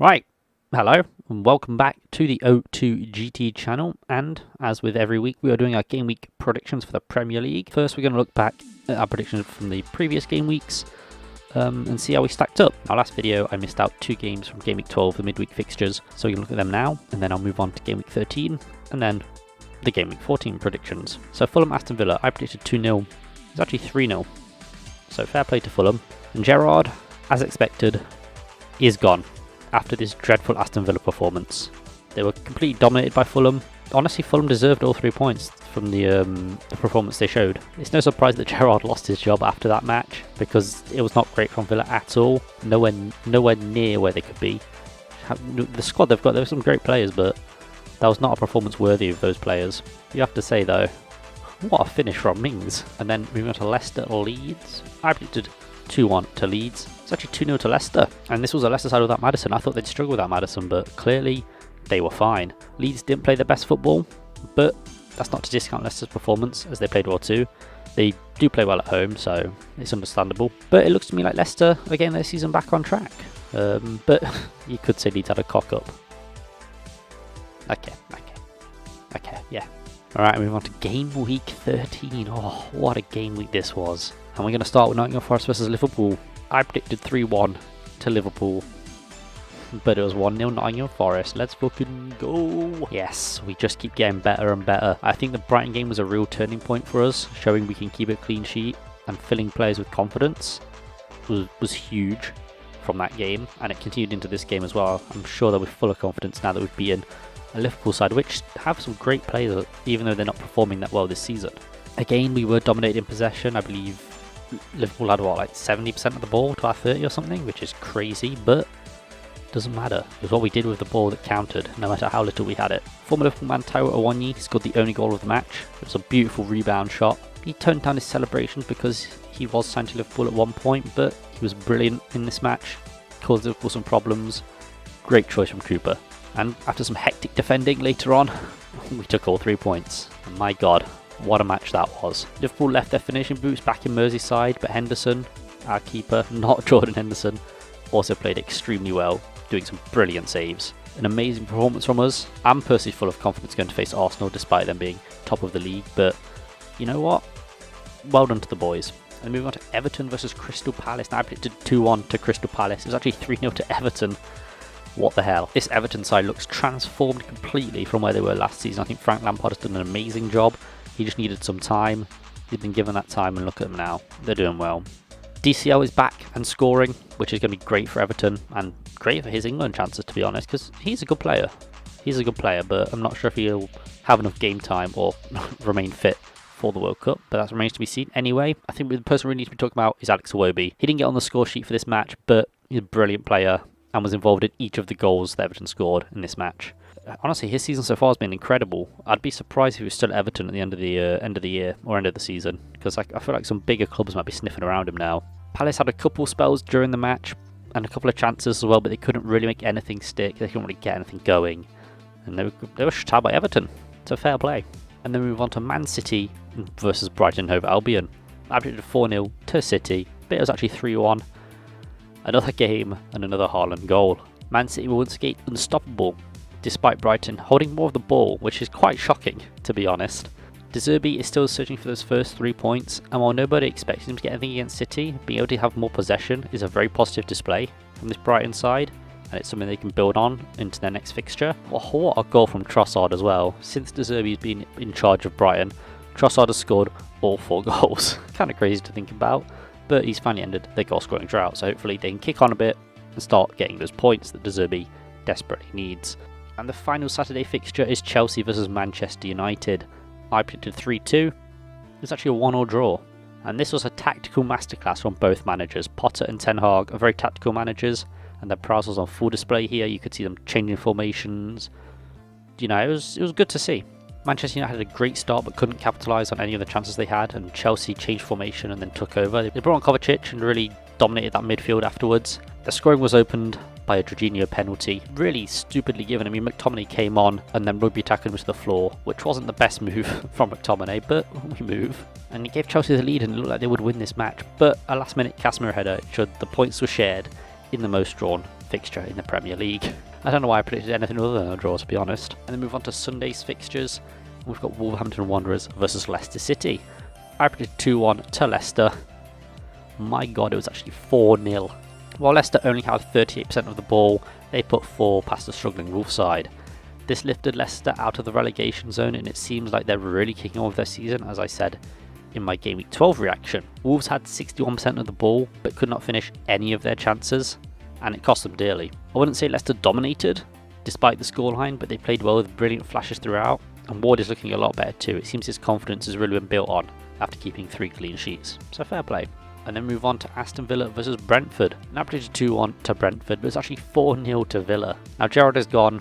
Right, hello and welcome back to the O2GT channel, and as with every week we are doing our game week predictions for the Premier League. First we're going to look back at our predictions from the previous game weeks and see how we stacked up. Our last video I missed out 2 games from Game Week 12, the midweek fixtures, so we can look at them now and then I'll move on to Game Week 13 and then the Game Week 14 predictions. So Fulham Aston Villa, I predicted 2-0, it's actually 3-0, so fair play to Fulham. And Gerrard, as expected, is gone after this dreadful Aston Villa performance. They were completely dominated by Fulham. Honestly, Fulham deserved all 3 points from the performance they showed. It's no surprise that Gerrard lost his job after that match, because it was not great from Villa at all. Nowhere near where they could be. The squad they've got, there were some great players, but that was not a performance worthy of those players. You have to say though, what a finish from Mings. And then moving on to Leicester Leeds. I predicted 2-1 to Leeds. It's actually 2-0 to Leicester, and this was a Leicester side without Maddison. I thought they'd struggle without Maddison, but clearly they were fine. Leeds didn't play their best football, but that's not to discount Leicester's performance, as they played well too. They do play well at home, so it's understandable. But it looks to me like Leicester are getting their season back on track. But you could say Leeds had a cock up. Okay, yeah. Alright, moving on to Game Week 13. Oh, what a game week this was. And we're going to start with Nottingham Forest versus Liverpool. I predicted 3-1 to Liverpool, but it was 1-0 Nottingham Forest. Let's fucking go. Yes, we just keep getting better and better. I think the Brighton game was a real turning point for us, showing we can keep a clean sheet and filling players with confidence was huge from that game, and it continued into this game as well. I'm sure that we're full of confidence now that we've beaten a Liverpool side, which have some great players, even though they're not performing that well this season. Again, we were dominated in possession. I believe Liverpool had what, like 70% of the ball to our 30 or something, which is crazy, but doesn't matter. It was what we did with the ball that counted, no matter how little we had it. Former Liverpool man Taiwo Awoniyi scored the only goal of the match. It was a beautiful rebound shot. He toned down his celebrations because he was signed to Liverpool at one point, but he was brilliant in this match. Caused Liverpool some problems. Great choice from Cooper. And after some hectic defending later on, we took all 3 points. And my God, what a match that was. Liverpool left their finishing boots back in Merseyside, but Henderson, our keeper, not Jordan Henderson, also played extremely well, doing some brilliant saves. An amazing performance from us. I'm personally full of confidence going to face Arsenal despite them being top of the league, but you know what? Well done to the boys. And moving on to Everton versus Crystal Palace. Now I predicted 2-1 to Crystal Palace. It was actually 3-0 to Everton. What the hell? This Everton side looks transformed completely from where they were last season. I think Frank Lampard has done an amazing job. He just needed some time. He's been given that time, and look at them now. They're doing well. DCL is back and scoring, which is going to be great for Everton and great for his England chances, to be honest, because he's a good player. He's a good player, but I'm not sure if he'll have enough game time or remain fit for the World Cup, but that remains to be seen. Anyway, I think the person we need to be talking about is Alex Iwobi. He didn't get on the score sheet for this match, but he's a brilliant player and was involved in each of the goals that Everton scored in this match. Honestly, his season so far has been incredible. I'd be surprised if he was still at Everton at the end of the year or end of the season, because I feel like some bigger clubs might be sniffing around him now. Palace had a couple spells during the match and a couple of chances as well, but they couldn't really make anything stick. They couldn't really get anything going, and they were shut out by Everton. So fair play. And then we move on to Man City versus Brighton Hove Albion. I predicted 4-0 to City, but it was actually 3-1. Another game and another Haaland goal. Man City were once again unstoppable, despite Brighton holding more of the ball, which is quite shocking, to be honest. De Zerbi is still searching for those first 3 points, and while nobody expects him to get anything against City, being able to have more possession is a very positive display from this Brighton side, and it's something they can build on into their next fixture. What a goal from Trossard as well. Since De Zerbi's been in charge of Brighton, Trossard has scored all 4 goals. Kind of crazy to think about, but he's finally ended their goal scoring drought, so hopefully they can kick on a bit and start getting those points that De Zerbi desperately needs. And the final Saturday fixture is Chelsea versus Manchester United. I predicted 3-2. It's actually a 1-1 draw. And this was a tactical masterclass from both managers. Potter and Ten Hag are very tactical managers, and their prowess was on full display here. You could see them changing formations. You know, it was good to see. Manchester United had a great start but couldn't capitalise on any of the chances they had, and Chelsea changed formation and then took over. They brought on Kovacic and really dominated that midfield afterwards. The scoring was opened by a Jorginho penalty, really stupidly given. I mean, McTominay came on and then rugby tackled him to the floor, which wasn't the best move from McTominay, but we move. And he gave Chelsea the lead and it looked like they would win this match, but a last minute Casemiro header ensured the points were shared in the most drawn fixture in the Premier League. I don't know why I predicted anything other than a draw, to be honest. And then move on to Sunday's fixtures. We've got Wolverhampton Wanderers versus Leicester City. I predicted 2-1 to Leicester. My god, it was actually 4-0. While Leicester only had 38% of the ball, they put 4 past the struggling Wolves side. This lifted Leicester out of the relegation zone, and it seems like they're really kicking on with their season, as I said in my Gameweek12 reaction. Wolves had 61% of the ball, but could not finish any of their chances, and it cost them dearly. I wouldn't say Leicester dominated, despite the scoreline, but they played well with brilliant flashes throughout, and Ward is looking a lot better too. It seems his confidence has really been built on after keeping 3 clean sheets, so fair play. And then move on to Aston Villa versus Brentford. Now predicted 2-1 to Brentford, but it's actually 4-0 to Villa. Now Gerrard is gone.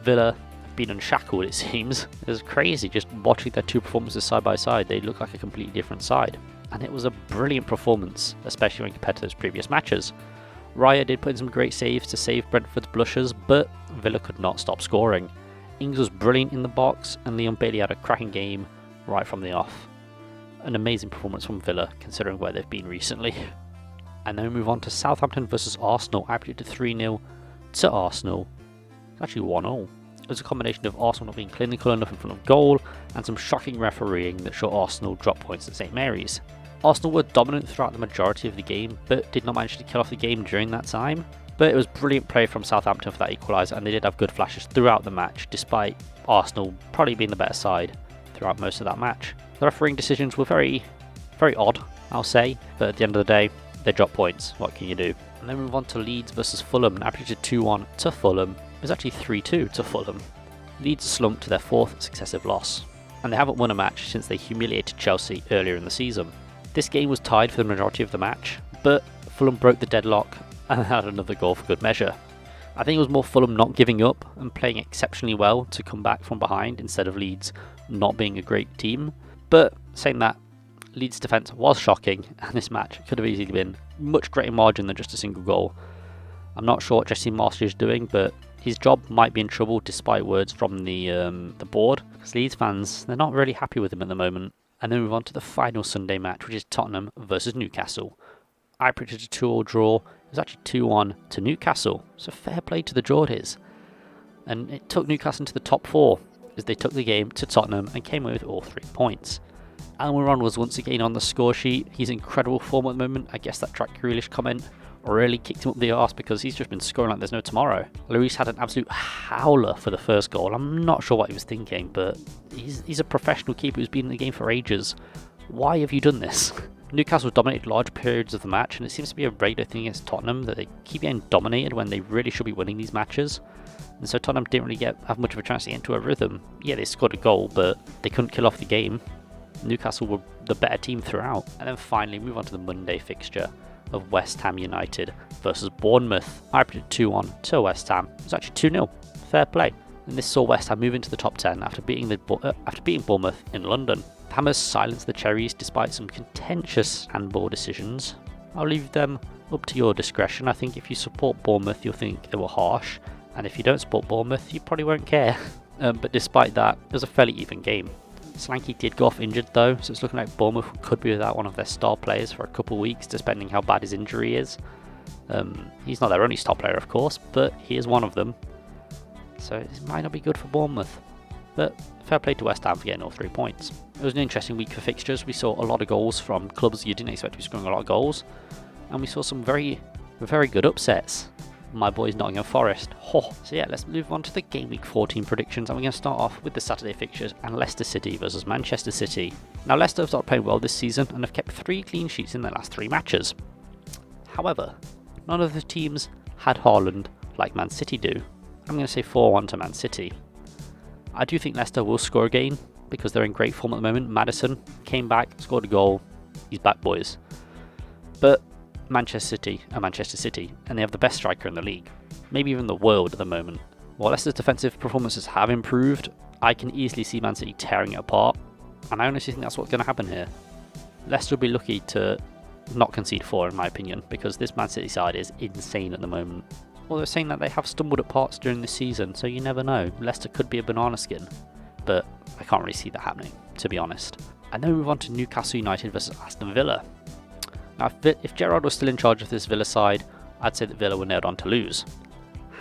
Villa have been unshackled, it seems. It was crazy just watching their 2 performances side by side. They look like a completely different side. And it was a brilliant performance, especially when compared to those previous matches. Raya did put in some great saves to save Brentford's blushes, but Villa could not stop scoring. Ings was brilliant in the box, and Leon Bailey had a cracking game right from the off. An amazing performance from Villa, considering where they've been recently. And then we move on to Southampton versus Arsenal. I predicted 3-0 to Arsenal. It's actually 1-0. It was a combination of Arsenal not being clinical enough in front of goal, and some shocking refereeing that saw Arsenal drop points at St Mary's. Arsenal were dominant throughout the majority of the game, but did not manage to kill off the game during that time. But it was brilliant play from Southampton for that equaliser, and they did have good flashes throughout the match, despite Arsenal probably being the better side throughout most of that match. The refereeing decisions were very odd, I'll say, but at the end of the day, they drop points. What can you do? And then move on to Leeds versus Fulham. I predicted 2-1 to Fulham. It was actually 3-2 to Fulham. Leeds slumped to their 4th successive loss, and they haven't won a match since they humiliated Chelsea earlier in the season. This game was tied for the majority of the match, but Fulham broke the deadlock and had another goal for good measure. I think it was more Fulham not giving up and playing exceptionally well to come back from behind instead of Leeds not being a great team. But saying that, Leeds' defence was shocking, and this match could have easily been much greater margin than just a single goal. I'm not sure what Jesse Marshall is doing, but his job might be in trouble despite words from the board, because Leeds fans, they're not really happy with him at the moment. And then move on to the final Sunday match, which is Tottenham versus Newcastle. I predicted a 2-2 draw. It was actually 2-1 to Newcastle, so fair play to the Geordies. And it took Newcastle into the top 4, as they took the game to Tottenham and came away with all 3 points. Almiron was once again on the score sheet. He's in incredible form at the moment. I guess that Jack Grealish comment really kicked him up the arse, because he's just been scoring like there's no tomorrow. Lloris had an absolute howler for the first goal. I'm not sure what he was thinking, but he's a professional keeper who's been in the game for ages. Why have you done this? Newcastle dominated large periods of the match, and it seems to be a regular thing against Tottenham that they keep getting dominated when they really should be winning these matches. And so Tottenham didn't really have much of a chance to get into a rhythm. Yeah, they scored a goal, but they couldn't kill off the game. Newcastle were the better team throughout. And then finally move on to the Monday fixture of West Ham United versus Bournemouth. I predicted 2-1 to West Ham. It was actually 2-0. Fair play. And this saw West Ham move into the top 10 after beating Bournemouth in London. The Hammers silenced the Cherries despite some contentious handball decisions. I'll leave them up to your discretion. I think if you support Bournemouth, you'll think they were harsh, and if you don't support Bournemouth, you probably won't care. But despite that, it was a fairly even game. Slanky did go off injured though, so it's looking like Bournemouth could be without one of their star players for a couple of weeks, depending how bad his injury is. He's not their only star player, of course, but he is one of them. So it might not be good for Bournemouth. But fair play to West Ham for getting all 3 points. It was an interesting week for fixtures. We saw a lot of goals from clubs you didn't expect to be scoring a lot of goals. And we saw some very good upsets. My boys Nottingham Forest. Oh. So yeah, let's move on to the Gameweek 14 predictions, and we're going to start off with the Saturday fixtures and Leicester City versus Manchester City. Now Leicester have started playing well this season and have kept 3 clean sheets in their last 3 matches. However, none of the teams had Haaland like Man City do. I'm going to say 4-1 to Man City. I do think Leicester will score again because they're in great form at the moment. Maddison came back, scored a goal. He's back, boys. But Manchester City are Manchester City, and they have the best striker in the league, maybe even the world at the moment. While Leicester's defensive performances have improved, I can easily see Man City tearing it apart, and I honestly think that's what's going to happen here. Leicester will be lucky to not concede 4 in my opinion, because this Man City side is insane at the moment. Although saying that, they have stumbled at parts during this season, so you never know. Leicester could be a banana skin, but I can't really see that happening, to be honest. And then we move on to Newcastle United versus Aston Villa. Now, if Gerrard was still in charge of this Villa side, I'd say that Villa were nailed on to lose.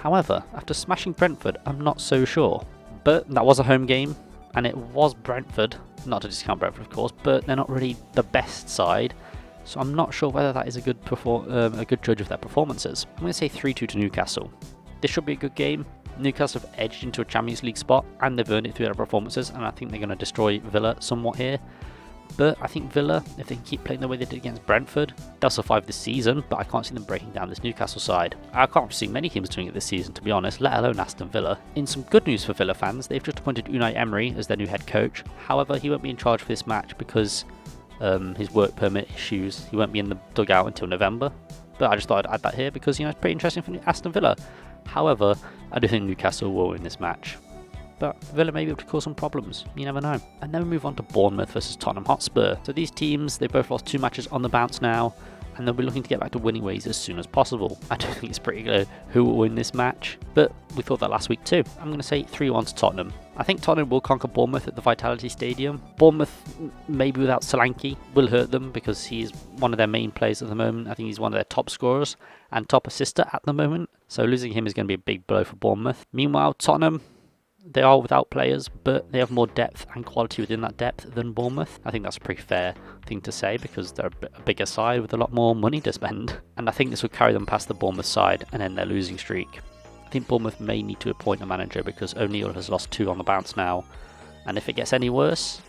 However, after smashing Brentford, I'm not so sure. But that was a home game, and it was Brentford, not to discount Brentford of course, but they're not really the best side, so I'm not sure whether that is a good judge of their performances. I'm going to say 3-2 to Newcastle. This should be a good game. Newcastle have edged into a Champions League spot, and they've earned it through their performances, and I think they're going to destroy Villa somewhat here. But I think Villa, if they can keep playing the way they did against Brentford, they'll survive this season, but I can't see them breaking down this Newcastle side. I can't see many teams doing it this season, to be honest, let alone Aston Villa. In some good news for Villa fans, they've just appointed Unai Emery as their new head coach. However, he won't be in charge for this match because his work permit issues. He won't be in the dugout until November. But I just thought I'd add that here because, it's pretty interesting for Aston Villa. However, I do think Newcastle will win this match. But Villa may be able to cause some problems, you never know. And then we move on to Bournemouth versus Tottenham Hotspur. So these teams, they both lost 2 matches on the bounce now, and they'll be looking to get back to winning ways as soon as possible. I don't think it's pretty clear who will win this match, but we thought that last week too. I'm going to say 3-1 to Tottenham. I think Tottenham will conquer Bournemouth at the Vitality Stadium. Bournemouth, maybe without Solanke, will hurt them because he's one of their main players at the moment. I think he's one of their top scorers and top assister at the moment. So losing him is going to be a big blow for Bournemouth. Meanwhile, Tottenham, they are without players, but they have more depth and quality within that depth than Bournemouth. I think that's a pretty fair thing to say because they're a bigger side with a lot more money to spend. And I think this will carry them past the Bournemouth side and end their losing streak. I think Bournemouth may need to appoint a manager because O'Neill has lost 2 on the bounce now. And if it gets any worse,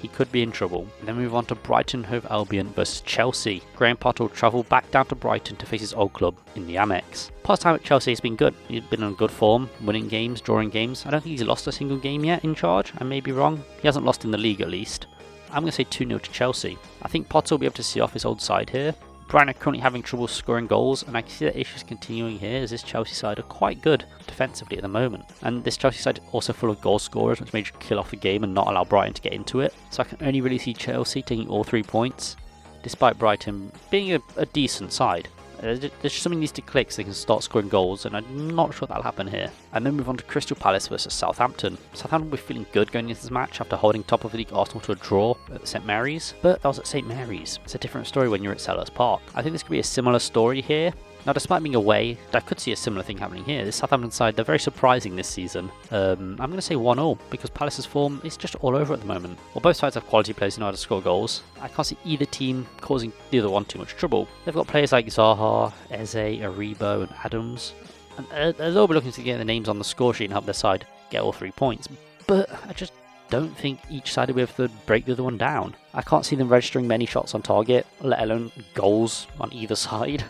he could be in trouble. And then we move on to Brighton Hove Albion versus Chelsea. Graham Potter will travel back down to Brighton to face his old club in the Amex. Potter's time at Chelsea has been good. He's been on good form, winning games, drawing games. I don't think he's lost a single game yet in charge. I may be wrong. He hasn't lost in the league at least. I'm going to say 2-0 to Chelsea. I think Potter will be able to see off his old side here. Brighton are currently having trouble scoring goals, and I can see that issues continuing here as this Chelsea side are quite good defensively at the moment. And this Chelsea side is also full of goal scorers, which may just kill off the game and not allow Brighton to get into it. So I can only really see Chelsea taking all 3 points, despite Brighton being a decent side. There's something needs to click so they can start scoring goals, and I'm not sure that'll happen here. And then move on to Crystal Palace versus Southampton. Southampton will be feeling good going into this match after holding top of the league Arsenal to a draw at St Mary's, but that was at St Mary's. It's a different story when you're at Sellers Park. I think this could be a similar story here. Now, despite being away, I could see a similar thing happening here. This Southampton side, they're very surprising this season. I'm going to say 1-0 because Palace's form is just all over at the moment. While both sides have quality players who know how to score goals, I can't see either team causing the other one too much trouble. They've got players like Zaha, Eze, Aribo and Adams, and they'll be looking to get the names on the score sheet and help their side get all 3 points. But I just don't think each side will be able to break the other one down. I can't see them registering many shots on target, let alone goals on either side.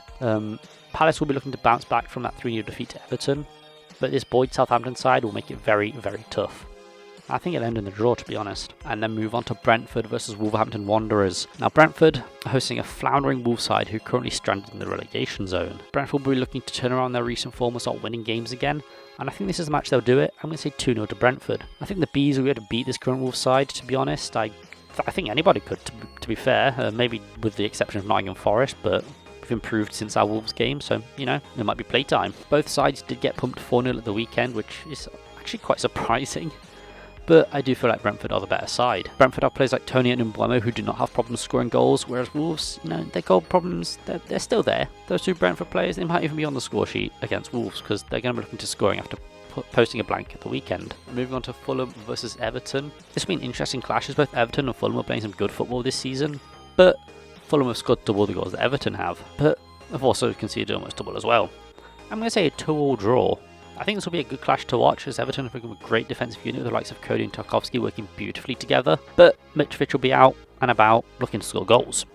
Palace will be looking to bounce back from that 3-0 defeat to Everton, but this Boyd Southampton side will make it very, very tough. I think it'll end in a draw, to be honest. And then move on to Brentford versus Wolverhampton Wanderers. Now, Brentford are hosting a floundering Wolves side who are currently stranded in the relegation zone. Brentford will be looking to turn around their recent form and start winning games again, and I think this is the match they'll do it. I'm going to say 2-0 to Brentford. I think the Bees will be able to beat this current Wolves side, to be honest. I think anybody could, to be fair, maybe with the exception of Nottingham Forest, but we've improved since our Wolves game, so, it might be playtime. Both sides did get pumped 4-0 at the weekend, which is actually quite surprising. But I do feel like Brentford are the better side. Brentford have players like Tony and Mbeumo who do not have problems scoring goals, whereas Wolves, their goal problems, they're still there. Those 2 Brentford players, they might even be on the score sheet against Wolves because they're going to be looking to scoring after posting a blank at the weekend. Moving on to Fulham versus Everton. This will be an interesting clash as both Everton and Fulham are playing some good football this season, but Fulham have scored double the goals that Everton have, but have also conceded almost double as well. I'm going to say a 2-2 draw. I think this will be a good clash to watch as Everton have become a great defensive unit with the likes of Cody and Tarkowski working beautifully together, but Mitrovic will be out and about looking to score goals,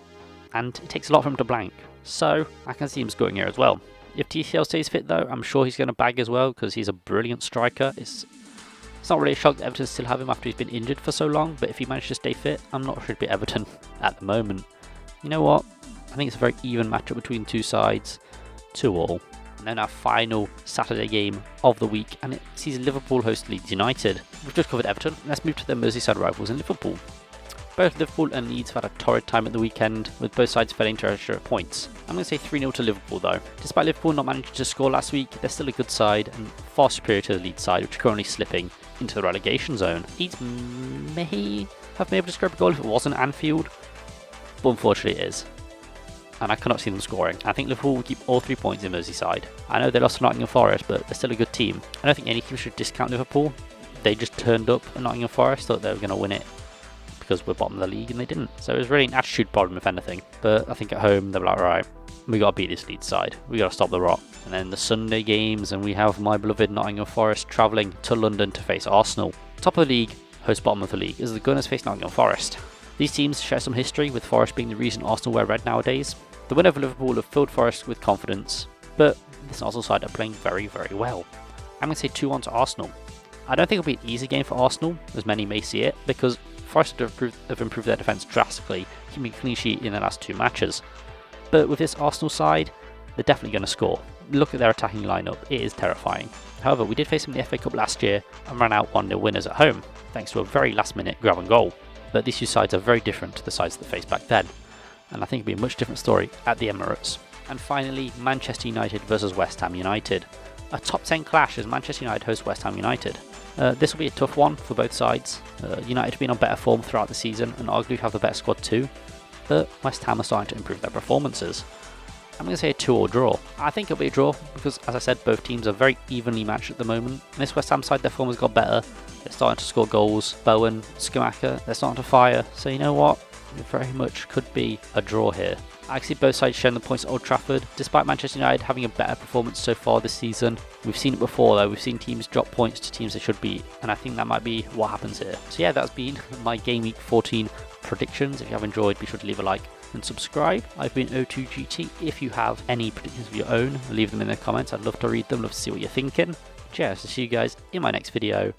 and it takes a lot for him to blank, so I can see him scoring here as well. If TCL stays fit though, I'm sure he's going to bag as well because he's a brilliant striker. It's not really a shock that Everton still have him after he's been injured for so long, but if he manages to stay fit, I'm not sure it'd be Everton at the moment. You know what? I think it's a very even matchup between 2 sides, 2-2. And then our final Saturday game of the week, and it sees Liverpool host Leeds United. We've just covered Everton, let's move to their Merseyside rivals in Liverpool. Both Liverpool and Leeds have had a torrid time at the weekend, with both sides failing to register points. I'm going to say 3-0 to Liverpool though. Despite Liverpool not managing to score last week, they're still a good side and far superior to the Leeds side, which are currently slipping into the relegation zone. Leeds may have been able to scrape a goal if it wasn't Anfield, but unfortunately it is. and I cannot see them scoring. I think Liverpool will keep all 3 points in Merseyside. I know they lost to Nottingham Forest, but they're still a good team. I don't think any team should discount Liverpool. They just turned up at Nottingham Forest, thought they were going to win it because we're bottom of the league, and they didn't. So it was really an attitude problem, if anything. But I think at home, they were like, right, we got to beat this Leeds side. We got to stop the rot. And then the Sunday games, and we have my beloved Nottingham Forest travelling to London to face Arsenal. Top of the league, host bottom of the league, as the Gunners face Nottingham Forest. These teams share some history, with Forest being the reason Arsenal wear red nowadays. The win over Liverpool have filled Forest with confidence, but this Arsenal side are playing very, very well. I'm going to say 2-1 to Arsenal. I don't think it'll be an easy game for Arsenal, as many may see it, because Forest have improved their defence drastically, keeping a clean sheet in their last 2 matches. But with this Arsenal side, they're definitely going to score. Look at their attacking lineup, it is terrifying. However, we did face them in the FA Cup last year and ran out 1-0 winners at home, thanks to a very last minute grab and goal. But these 2 sides are very different to the sides that faced back then, and I think it'll be a much different story at the Emirates. And finally, Manchester United versus West Ham United. A top 10 clash as Manchester United host West Ham United. This will be a tough one for both sides. United have been on better form throughout the season and arguably have the better squad too, but West Ham are starting to improve their performances. I'm going to say a 2-2 draw. I think it'll be a draw because, as I said, both teams are very evenly matched at the moment. And this West Ham side, their form has got better. They're starting to score goals. Bowen, Skamaka, they're starting to fire. So you know what? It very much could be a draw here. I see both sides showing the points at Old Trafford. Despite Manchester United having a better performance so far this season, we've seen it before though. We've seen teams drop points to teams they should beat, and I think that might be what happens here. So yeah, that's been my Game Week 14 predictions. If you have enjoyed, be sure to leave a like and subscribe. I've been O2GT. If you have any predictions of your own, leave them in the comments. I'd love to read them, love to see what you're thinking. Cheers, to see you guys in my next video.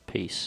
Peace.